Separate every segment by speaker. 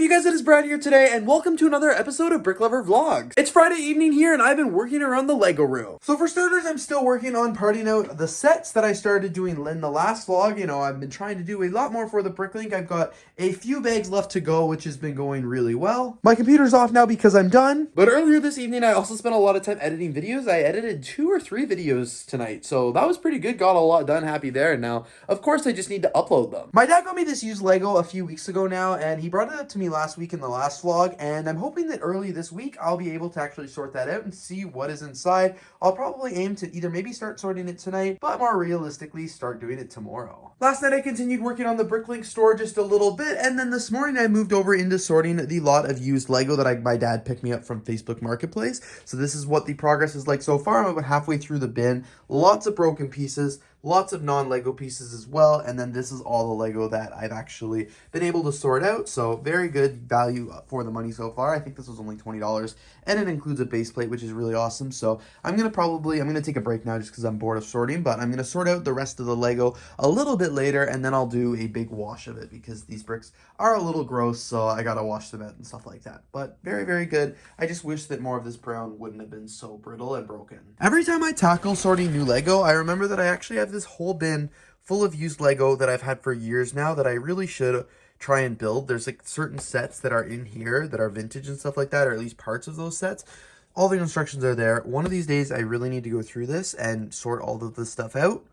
Speaker 1: you guys? It is Brad here today, and welcome to another episode of BrickLover Vlogs. It's Friday evening here, and I've been working around the Lego room. So for starters, I'm still working on parting out the sets that I started doing in the last vlog. You know, I've been trying to do a lot more for the BrickLink. I've got a few bags left to go, which has been going really well. My computer's off now because I'm done. But earlier this evening, I also spent a lot of time editing videos. I edited 2 or 3 videos tonight, so that was pretty good. Got a lot done, happy there. And now, of course, I just need to upload them. My dad got me this used Lego a few weeks ago now, and he brought it up to me last week in the last vlog, and I'm hoping that early this week I'll be able to actually sort that out and see what is inside. I'll probably aim to either maybe start sorting it tonight, but more realistically start doing it tomorrow. Last night I continued working on the BrickLink store just a little bit, and then this morning I moved over into sorting the lot of used Lego that my dad picked me up from Facebook Marketplace. So this is what the progress is like so far. I'm about halfway through the bin. Lots of broken pieces, lots of non-Lego pieces as well, and then this is all the Lego that I've actually been able to sort out, so very good value for the money so far. I think this was only $20, and it includes a base plate, which is really awesome. So I'm gonna take a break now just because I'm bored of sorting, but I'm gonna sort out the rest of the Lego a little bit later, and then I'll do a big wash of it because these bricks are a little gross, so I gotta wash them out and stuff like that. But very, very good. I just wish that more of this brown wouldn't have been so brittle and broken. Every time I tackle sorting new Lego, I remember that I actually have this whole bin full of used Lego that I've had for years now that I really should try and build. There's like certain sets that are in here that are vintage and stuff like that, or at least parts of those sets. All the instructions are there. One of these days I really need to go through this and sort all of this stuff out.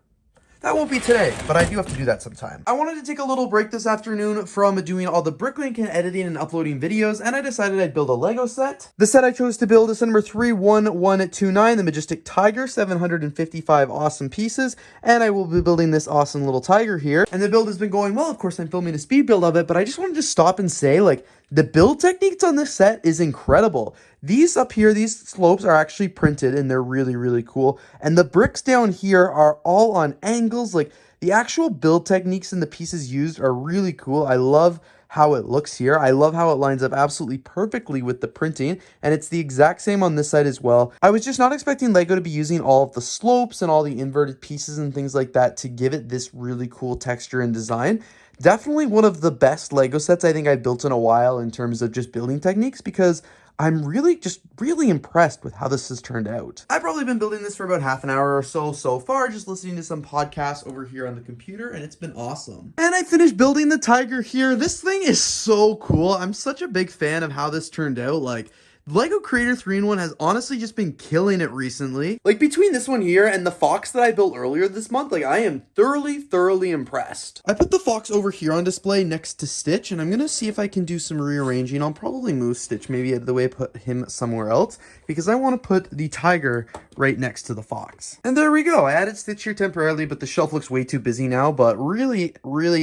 Speaker 1: That won't be today, but I do have to do that sometime. I wanted to take a little break this afternoon from doing all the BrickLink and editing and uploading videos, and I decided I'd build a Lego set. The set I chose to build is number 31129, the Majestic Tiger, 755 awesome pieces, and I will be building this awesome little tiger here. And the build has been going well. Of course, I'm filming a speed build of it, but I just wanted to stop and say, like, the build techniques on this set is incredible. These up here, these slopes are actually printed and they're really, really cool. And the bricks down here are all on angles. Like, the actual build techniques and the pieces used are really cool. I love how it looks here. I love how it lines up absolutely perfectly with the printing, and it's the exact same on this side as well. I was just not expecting Lego to be using all of the slopes and all the inverted pieces and things like that to give it this really cool texture and design. Definitely one of the best Lego sets I think I've built in a while in terms of just building techniques, because I'm really impressed with how this has turned out. I've probably been building this for about half an hour or so far, just listening to some podcasts over here on the computer, and it's been awesome. And I finished building the tiger here. This thing is so cool. I'm such a big fan of how this turned out. Like, Lego Creator 3-in-1 has honestly just been killing it recently. Like, between this one here and the fox that I built earlier this month, like, I am thoroughly impressed. I put the fox over here on display next to Stitch, and I'm gonna see if I can do some rearranging. I'll probably move Stitch maybe out of the way, put him somewhere else, because I want to put the tiger right next to the fox. And there we go. I added Stitch here temporarily, but the shelf looks way too busy now, but really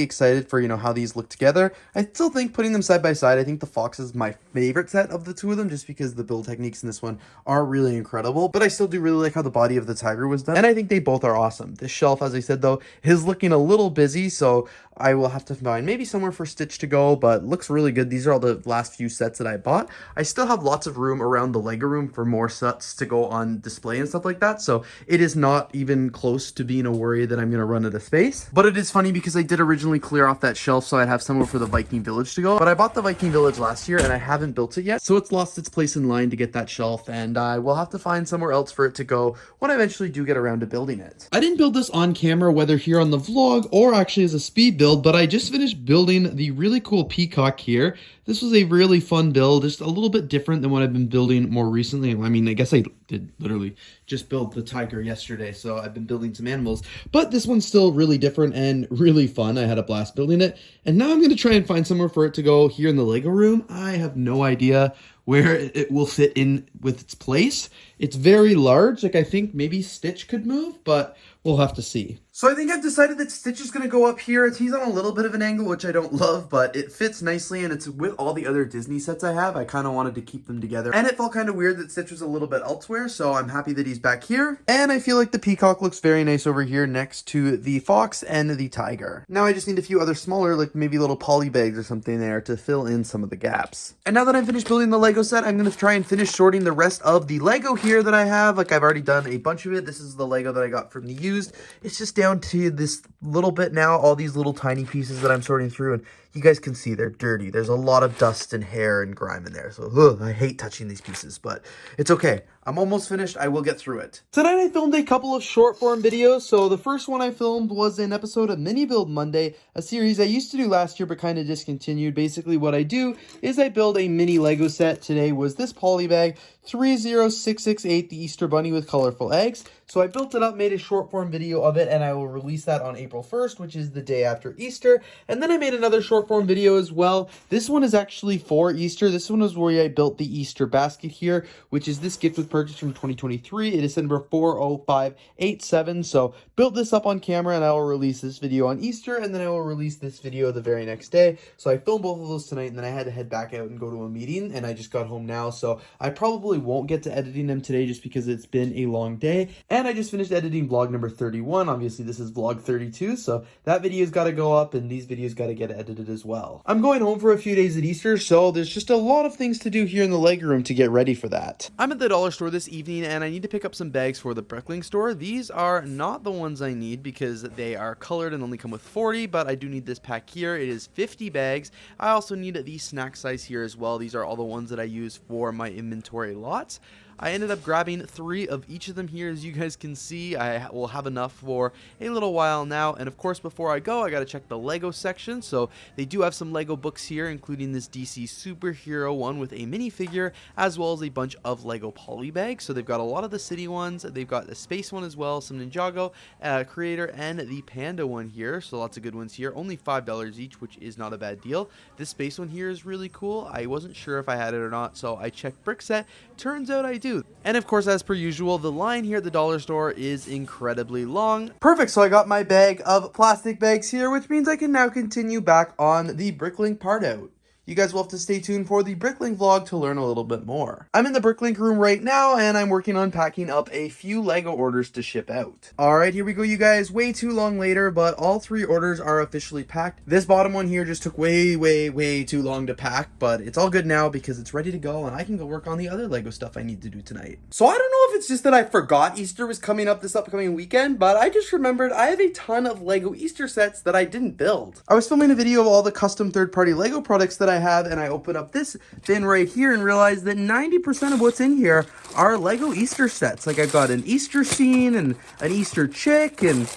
Speaker 1: excited for, you know, how these look together. I still think putting them side by side, I think the fox is my favorite set of the two of them, just because the build techniques in this one are really incredible. But I still do really like how the body of the tiger was done, and I think they both are awesome. This shelf, as I said though, is looking a little busy, so I will have to find maybe somewhere for Stitch to go, but looks really good. These are all the last few sets that I bought. I still have lots of room around the Lego room for more sets to go on display and stuff like that, so it is not even close to being a worry that I'm going to run out of space. But it is funny because I did originally clear off that shelf so I'd have somewhere for the Viking Village to go, but I bought the Viking Village last year and I haven't built it yet, so it's lost its place in line to get that shelf, and I will have to find somewhere else for it to go when I eventually do get around to building it. I didn't build this on camera, whether here on the vlog or actually as a speed build, but I just finished building the really cool peacock here. This was a really fun build, just a little bit different than what I've been building more recently. I mean, I guess I did literally just build the tiger yesterday, so I've been building some animals, but this one's still really different and really fun. I had a blast building it, and now I'm going to try and find somewhere for it to go here in the Lego room. I have no idea where it will fit in with its place. It's very large. Like, I think maybe Stitch could move, but we'll have to see. So I think I've decided that Stitch is going to go up here. He's on a little bit of an angle, which I don't love, but it fits nicely, and it's with all the other Disney sets I have. I kind of wanted to keep them together, and it felt kind of weird that Stitch was a little bit elsewhere, so I'm happy that he's back here. And I feel like the peacock looks very nice over here next to the fox and the tiger. Now I just need a few other smaller, like maybe little poly bags or something there to fill in some of the gaps. And now that I'm finished building the Lego set, I'm going to try and finish sorting the rest of the Lego here that I have. Like, I've already done a bunch of it. This is the Lego that I got from the used used. It's just down to this little bit now, all these little tiny pieces that I'm sorting through, and you guys can see they're dirty. There's a lot of dust and hair and grime in there, so I hate touching these pieces, but it's okay. I'm almost finished. I will get through it. Tonight I filmed a couple of short form videos. So the first one I filmed was an episode of Mini Build Monday, a series I used to do last year but kind of discontinued. Basically what I do is I build a mini Lego set. Today was this poly bag, 30668, the Easter Bunny with colorful eggs. So I built it up, made a short form video of it, and I will release that on April 1st, which is the day after Easter. And then I made another short form video as well. This one is actually for Easter. This one is where I built the Easter basket here, which is this gift with purchase from 2023. It is number 40587. So built this up on camera, and I will release this video on Easter, and then I will release this video the very next day. So I filmed both of those tonight, and then I had to head back out and go to a meeting, and I just got home now. So I probably won't get to editing them today just because it's been a long day. And I just finished editing vlog number 31. Obviously, this is vlog 32, so that video's got to go up, and these videos got to get edited as well. I'm going home for a few days at Easter, so there's just a lot of things to do here in the leg room to get ready for that. I'm at the dollar store this evening, and I need to pick up some bags for the BrickLink store. These are not the ones I need because they are colored and only come with 40, but I do need this pack here. It is 50 bags. I also need the snack size here as well. These are all the ones that I use for my inventory lots. I ended up grabbing 3 of each of them here. As you guys can see, I will have enough for a little while now. And of course, before I go, I got to check the Lego section. So they do have some Lego books here, including this DC superhero one with a minifigure, as well as a bunch of Lego poly bags. So they've got a lot of the city ones. They've got the space one as well, some Ninjago, creator, and the panda one here. So lots of good ones here. Only $5 each, which is not a bad deal. This space one here is really cool. I wasn't sure if I had it or not, so I checked Brickset. Turns out I do. And of course, as per usual, the line here at the dollar store is incredibly long. Perfect, so I got my bag of plastic bags here, which means I can now continue back on the BrickLink part out. You guys will have to stay tuned for the BrickLink vlog to learn a little bit more. I'm in the BrickLink room right now, and I'm working on packing up a few Lego orders to ship out. Alright, here we go, you guys. Way too long later, but all 3 orders are officially packed. This bottom one here just took way too long to pack, but it's all good now because it's ready to go, and I can go work on the other Lego stuff I need to do tonight. So I don't know if it's just that I forgot Easter was coming up this upcoming weekend, but I just remembered I have a ton of Lego Easter sets that I didn't build. I was filming a video of all the custom third-party Lego products that I have, and I opened up this bin right here and realized that 90% of what's in here are Lego Easter sets. Like I've got an Easter scene and an Easter chick and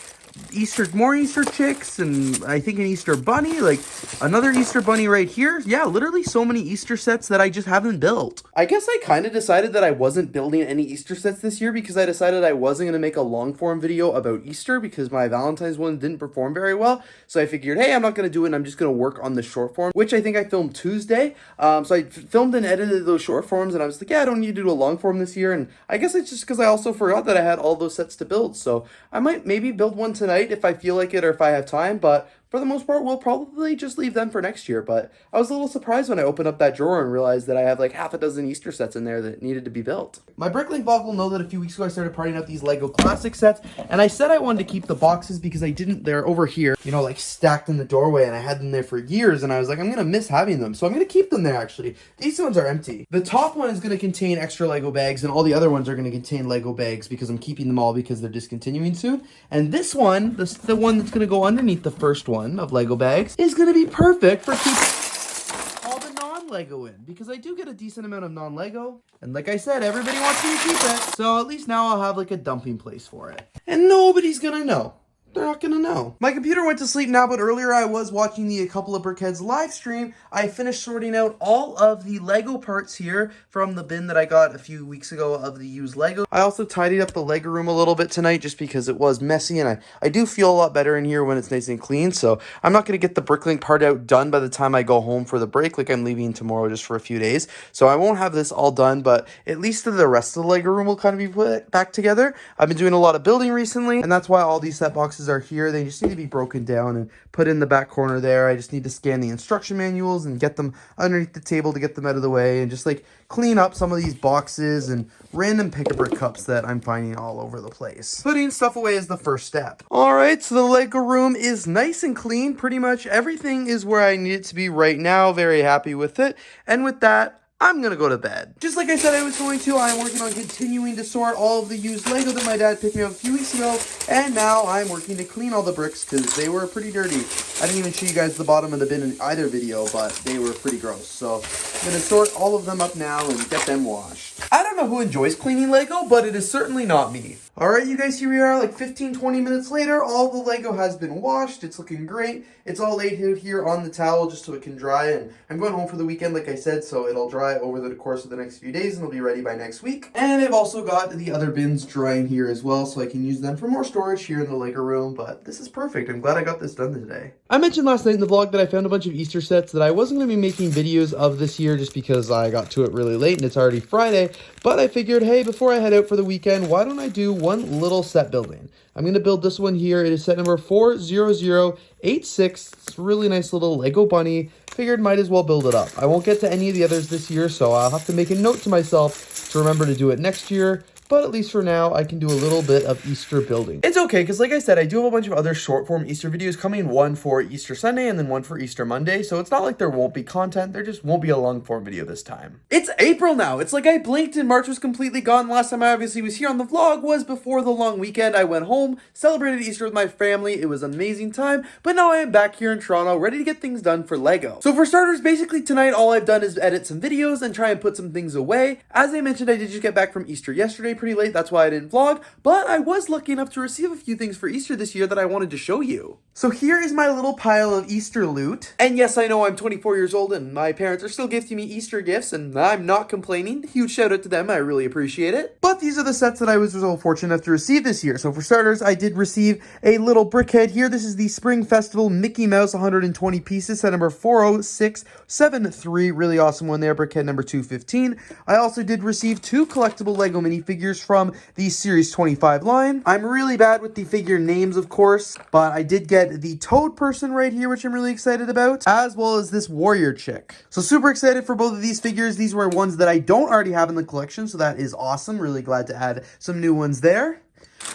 Speaker 1: more Easter chicks, and I think an Easter bunny, like another Easter bunny right here. Yeah, literally so many Easter sets that I just haven't built. I guess I kind of decided that I wasn't building any Easter sets this year because I decided I wasn't going to make a long form video about Easter because my Valentine's one didn't perform very well. So I figured, hey, I'm not going to do it, and I'm just going to work on the short form, which I think I filmed Tuesday. So I filmed and edited those short forms, and I was like, yeah, I don't need to do a long form this year. And I guess it's just because I also forgot that I had all those sets to build. So I might maybe build one tonight if I feel like it or if I have time, but for the most part, we'll probably just leave them for next year. But I was a little surprised when I opened up that drawer and realized that I have like half a dozen Easter sets in there that needed to be built. My BrickLink vlog will know that a few weeks ago I started partying out these Lego classic sets, and I said I wanted to keep the boxes because I didn't. They're over here, you know, like stacked in the doorway, and I had them there for years, and I was like, I'm gonna miss having them, so I'm gonna keep them there. Actually, these ones are empty. The top one is gonna contain extra Lego bags, and all the other ones are gonna contain Lego bags because I'm keeping them all because they're discontinuing soon. And this one, the one that's gonna go underneath the first one of Lego bags, is going to be perfect for keeping all the non-Lego in, because I do get a decent amount of non-Lego, and like I said, everybody wants me to keep it, so at least now I'll have like a dumping place for it, and nobody's gonna know. They're not gonna know. My computer went to sleep now, but earlier I was watching the A Couple of Brickheads live stream. I finished sorting out all of the Lego parts here from the bin that I got a few weeks ago of the used Lego. I also tidied up the Lego room a little bit tonight just because it was messy, and I do feel a lot better in here when it's nice and clean, so I'm not gonna get the BrickLink part out done by the time I go home for the break. Like, I'm leaving tomorrow just for a few days, so I won't have this all done, but at least the rest of the Lego room will kind of be put back together. I've been doing a lot of building recently, and that's why all these set boxes are here. They just need to be broken down and put in the back corner there. I just need to scan the instruction manuals and get them underneath the table to get them out of the way, and just like clean up some of these boxes and random pick-a-brick cups that I'm finding all over the place. Putting stuff away is the first step. Alright, so the Lego room is nice and clean. Pretty much everything is where I need it to be right now. Very happy with it. And with that, I'm gonna go to bed. Just like I said I was going to, I'm working on continuing to sort all of the used Lego that my dad picked me up a few weeks ago, and now I'm working to clean all the bricks because they were pretty dirty. I didn't even show you guys the bottom of the bin in either video, but they were pretty gross. So I'm gonna sort all of them up now and get them washed. I don't know who enjoys cleaning Lego, but it is certainly not me. Alright, you guys, here we are like 15-20 minutes later. All the Lego has been washed. It's looking great. It's all laid out here on the towel just so it can dry, and I'm going home for the weekend, like I said, so it'll dry over the course of the next few days and it'll be ready by next week. And I've also got the other bins drying here as well, so I can use them for more storage here in the Lego room, but this is perfect. I'm glad I got this done today. I mentioned last night in the vlog that I found a bunch of Easter sets that I wasn't going to be making videos of this year just because I got to it really late and it's already Friday, but I figured, hey, before I head out for the weekend, why don't I do one little set building? I'm going to build this one here. It is set number 40086. It's a really nice little Lego bunny. Figured might as well build it up. I won't get to any of the others this year, so I'll have to make a note to myself to remember to do it next year. But at least for now, I can do a little bit of Easter building. It's okay, because like I said, I do have a bunch of other short form Easter videos coming, one for Easter Sunday and then one for Easter Monday. So it's not like there won't be content, there just won't be a long form video this time. It's April now. It's like I blinked and March was completely gone. Last time I obviously was here on the vlog was before the long weekend. I went home, celebrated Easter with my family. It was an amazing time, but now I am back here in Toronto, ready to get things done for Lego. So for starters, basically tonight, all I've done is edit some videos and try and put some things away. As I mentioned, I did just get back from Easter yesterday, pretty late. That's why I didn't vlog, but I was lucky enough to receive a few things for Easter this year that I wanted to show you. So here is my little pile of Easter loot. And yes, I know I'm 24 years old and my parents are still gifting me Easter gifts and I'm not complaining. Huge shout out to them. I really appreciate it. But these are the sets that I was so fortunate enough to receive this year. So for starters, I did receive a little brick head here. This is the Spring Festival Mickey Mouse 120 pieces, set number 40673. Really awesome one there, brick head number 215. I also did receive two collectible Lego minifigures from the Series 25 line. I'm really bad with the figure names, of course, but I did get the Toad person right here, which I'm really excited about, as well as this warrior chick. So super excited for both of these figures. These were ones that I don't already have in the collection, so that is awesome. Really glad to add some new ones there.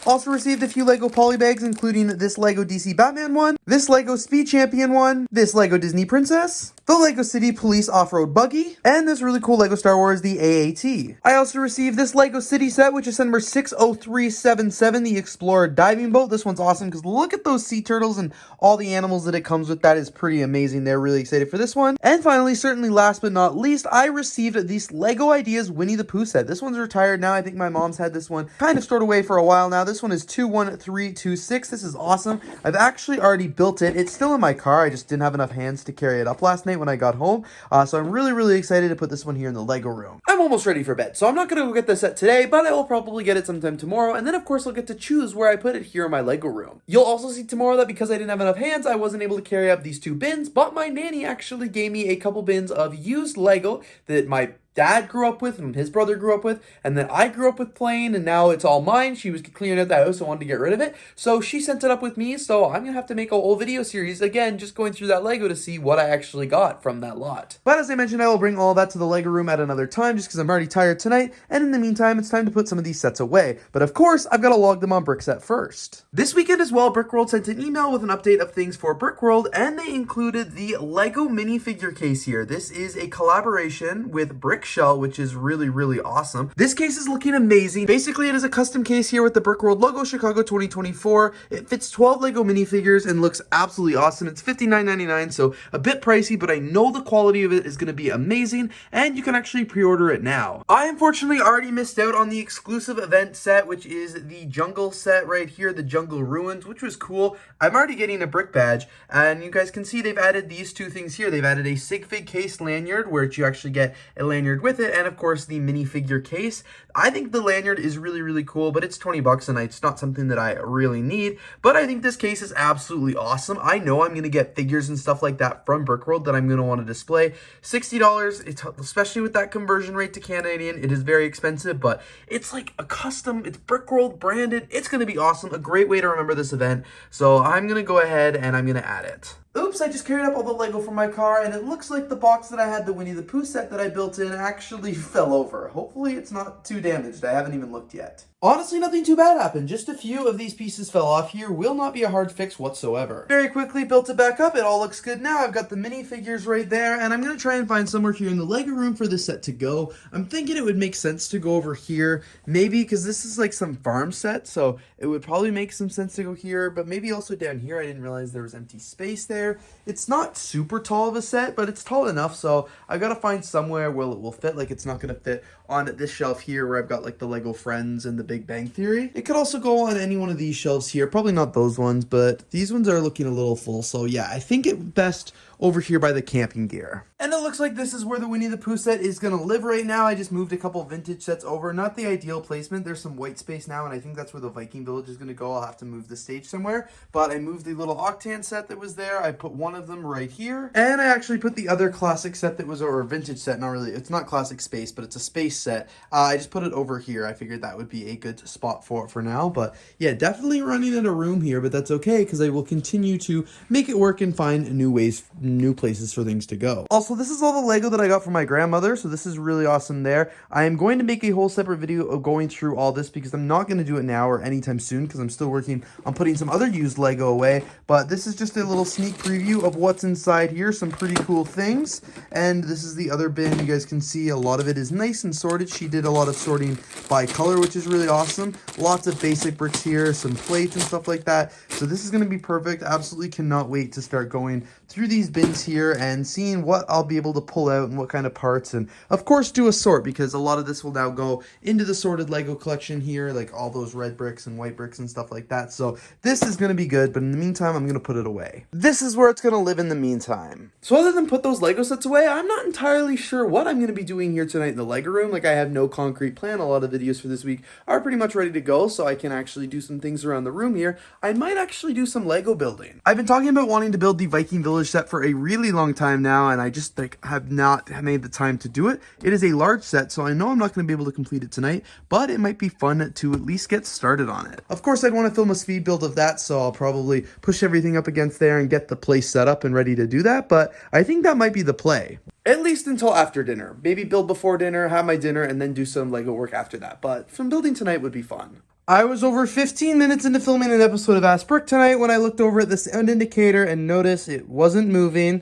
Speaker 1: Also received a few Lego polybags, including this Lego DC Batman one, this Lego Speed Champion one, this Lego Disney Princess, the Lego City Police Off-Road Buggy, and this really cool Lego Star Wars, the AAT. I also received this Lego City set, which is set number 60377, the Explorer Diving Boat. This one's awesome because look at those sea turtles and all the animals that it comes with. That is pretty amazing. They're really excited for this one. And finally, certainly last but not least, I received this Lego Ideas Winnie the Pooh set. This one's retired now. I think my mom's had this one kind of stored away for a while now. This one is 21326. This is awesome. I've actually already built it. It's still in my car. I just didn't have enough hands to carry it up last night when I got home. So I'm really excited to put this one here in the Lego room. I'm almost ready for bed, so I'm not going to go get the set today, but I will probably get it sometime tomorrow. And then of course I'll get to choose where I put it here in my Lego room. You'll also see tomorrow that because I didn't have enough hands, I wasn't able to carry up these two bins, but my nanny actually gave me a couple bins of used Lego that my dad grew up with and his brother grew up with, and then I grew up with playing, and now it's all mine. She was clearing out the house and wanted to get rid of it, so she sent it up with me. So I'm gonna have to make a whole video series again, just going through that Lego to see what I actually got from that lot. But as I mentioned, I will bring all that to the Lego room at another time, just because I'm already tired tonight. And in the meantime, it's time to put some of these sets away. But of course, I've got to log them on Brickset first. This weekend as well, Brickworld sent an email with an update of things for Brickworld, and they included the Lego minifigure case here. This is a collaboration with Brickshell, which is really awesome. This case is looking amazing. Basically, it is a custom case here with the Brickworld logo, Chicago 2024. It fits 12 Lego minifigures and looks absolutely awesome. It's $59.99, so a bit pricey, but I know the quality of it is going to be amazing, and you can actually pre-order it now. I unfortunately already missed out on the exclusive event set, which is the jungle set right here, the Jungle Ruins, which was cool. I'm already getting a brick badge, and you guys can see they've added these two things here. They've added a Sig Fig case lanyard, where you actually get a lanyard with it, and of course the minifigure case. I think the lanyard is really cool, but it's 20 bucks and it's not something that I really need. But I think this case is absolutely awesome. I know I'm going to get figures and stuff like that from Brickworld that I'm going to want to display. $60, it's, especially with that conversion rate to Canadian, it is very expensive, but it's like a custom, it's Brickworld branded. It's going to be awesome. A great way to remember this event. So I'm going to go ahead and I'm going to add it. Oops, I just carried up all the Lego from my car, and it looks like the box that I had the Winnie the Pooh set that I built in actually fell over. Hopefully it's not too damaged. I haven't even looked yet. Honestly, nothing too bad happened. Just a few of these pieces fell off here. Will not be a hard fix whatsoever. Very quickly built it back up. It all looks good now. I've got the minifigures right there, and I'm going to try and find somewhere here in the Lego room for this set to go. I'm thinking it would make sense to go over here, maybe because this is like some farm set, so it would probably make some sense to go here, but maybe also down here. I didn't realize there was empty space there. It's not super tall of a set, but it's tall enough, so I've got to find somewhere where it will fit. Like, it's not going to fit on this shelf here where I've got like the Lego Friends and the Big Bang Theory. It could also go on any one of these shelves here. Probably not those ones, but these ones are looking a little full. So yeah, I think it best over here by the camping gear. And it looks like this is where the Winnie the Pooh set is going to live right now. I just moved a couple vintage sets over. Not the ideal placement. There's some white space now, and I think that's where the Viking Village is going to go. I'll have to move the stage somewhere. But I moved the little Octan set that was there. I put one of them right here. And I actually put the other classic set that was, or vintage set, not really. It's not classic space, but it's a space set. I just put it over here. I figured that would be a good spot for it for now. But yeah, definitely running out of room here, but that's okay because I will continue to make it work and find new places for things to go. Also, this is all the Lego that I got from my grandmother, so this is really awesome there. I am going to make a whole separate video of going through all this because I'm not going to do it now or anytime soon because I'm still working on putting some other used Lego away, but this is just a little sneak preview of what's inside here. Some pretty cool things, and this is the other bin. You guys can see a lot of it is nice and sorted. She did a lot of sorting by color, which is really awesome. Lots of basic bricks here, some plates and stuff like that, so this is going to be perfect. Absolutely cannot wait to start going through these bins here and seeing what I'll be able to pull out and what kind of parts, and of course do a sort because a lot of this will now go into the sorted Lego collection here, like all those red bricks and white bricks and stuff like that. So this is going to be good, but in the meantime I'm going to put it away. This is where it's going to live in the meantime. So other than put those Lego sets away, I'm not entirely sure what I'm going to be doing here tonight in the Lego room. Like, I have no concrete plan. A lot of videos for this week are pretty much ready to go, so I can actually do some things around the room here. I might actually do some Lego building. I've been talking about wanting to build the Viking Village set for a really long time now, and I just have not made the time to do it. It is a large set, so I know I'm not going to be able to complete it tonight, but it might be fun to at least get started on it. Of course, I'd want to film a speed build of that, so I'll probably push everything up against there and get the place set up and ready to do that, but I think that might be the play. At least until after dinner. Maybe build before dinner, have my dinner, and then do some Lego work after that, but some building tonight would be fun. I was over 15 minutes into filming an episode of Ask Brick tonight when I looked over at the sound indicator and noticed it wasn't moving.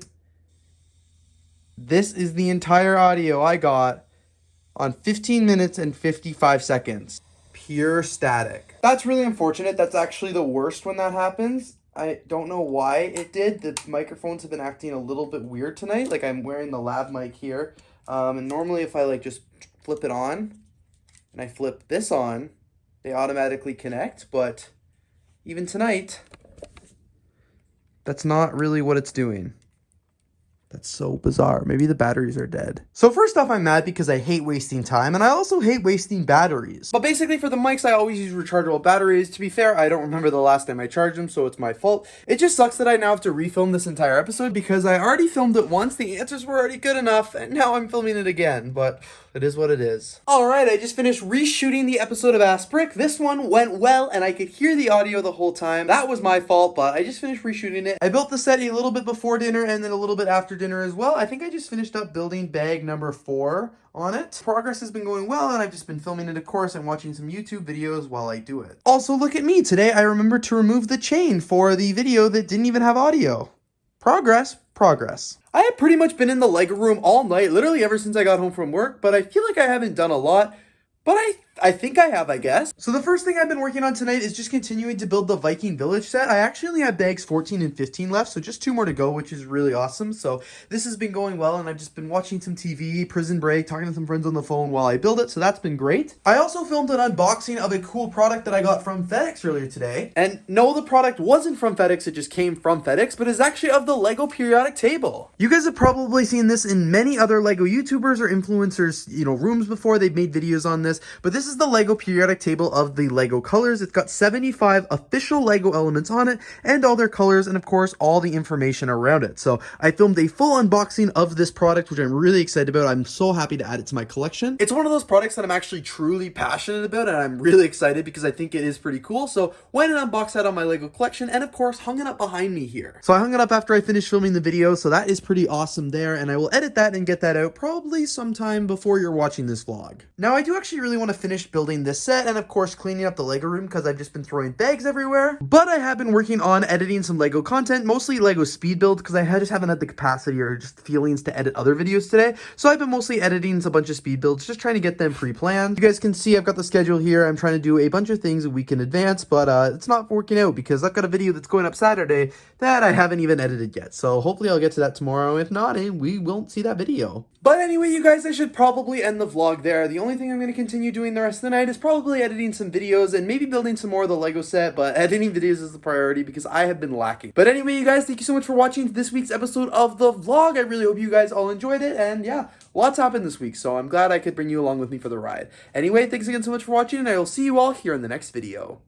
Speaker 1: This is the entire audio I got on 15 minutes and 55 seconds. Pure static. That's really unfortunate. That's actually the worst when that happens. I don't know why it did. The microphones have been acting a little bit weird tonight. Like, I'm wearing the lav mic here. And normally if I like just flip it on and I flip this on, they automatically connect, but even tonight, that's not really what it's doing. That's so bizarre. Maybe the batteries are dead. So first off, I'm mad because I hate wasting time, and I also hate wasting batteries. But basically for the mics, I always use rechargeable batteries. To be fair, I don't remember the last time I charged them, so it's my fault. It just sucks that I now have to refilm this entire episode because I already filmed it once, the answers were already good enough, and now I'm filming it again, but it is what it is. Alright, I just finished reshooting the episode of Ask Brick. This one went well, and I could hear the audio the whole time. That was my fault, but I just finished reshooting it. I built the set a little bit before dinner and then a little bit after dinner as well. I think I just finished up building bag number 4 on it. Progress has been going well, and I've just been filming it, of course, and watching some YouTube videos while I do it. Also, look at me. Today, I remembered to remove the chain for the video that didn't even have audio. Progress. I have pretty much been in the Lego room all night, literally ever since I got home from work, but I feel like I haven't done a lot. But I think I have, I guess. So the first thing I've been working on tonight is just continuing to build the Viking Village set. I actually only have bags 14 and 15 left, so just 2 more to go, which is really awesome. So this has been going well, and I've just been watching some TV, Prison Break, talking to some friends on the phone while I build it, so that's been great. I also filmed an unboxing of a cool product that I got from FedEx earlier today. And no, the product wasn't from FedEx, it just came from FedEx, but is actually of the Lego periodic table. You guys have probably seen this in many other Lego YouTubers or influencers, rooms before. They've made videos on this, but this this is the Lego periodic table of the Lego colors. It's got 75 official Lego elements on it and all their colors and of course all the information around it. So I filmed a full unboxing of this product, which I'm really excited about. I'm so happy to add it to my collection. It's one of those products that I'm actually truly passionate about, and I'm really excited because I think it is pretty cool. So went and unboxed that on my Lego collection and of course hung it up behind me here. So I hung it up after I finished filming the video, so that is pretty awesome there, and I will edit that and get that out probably sometime before you're watching this vlog. Now I do actually really want to finish building this set and of course cleaning up the Lego room because I've just been throwing bags everywhere. But I have been working on editing some Lego content, mostly Lego speed build, because I just haven't had the capacity or just feelings to edit other videos today. So I've been mostly editing a bunch of speed builds, just trying to get them pre-planned. You guys can see I've got the schedule here. I'm trying to do a bunch of things a week in advance, but it's not working out because I've got a video that's going up Saturday that I haven't even edited yet. So hopefully I'll get to that tomorrow. If not, we won't see that video. But anyway, you guys, I should probably end the vlog there. The only thing I'm going to continue doing the rest of the night is probably editing some videos and maybe building some more of the Lego set, but editing videos is the priority because I have been lacking. But anyway, you guys, thank you so much for watching this week's episode of the vlog. I really hope you guys all enjoyed it, and yeah, lots happened this week, so I'm glad I could bring you along with me for the ride. Anyway, thanks again so much for watching, and I will see you all here in the next video.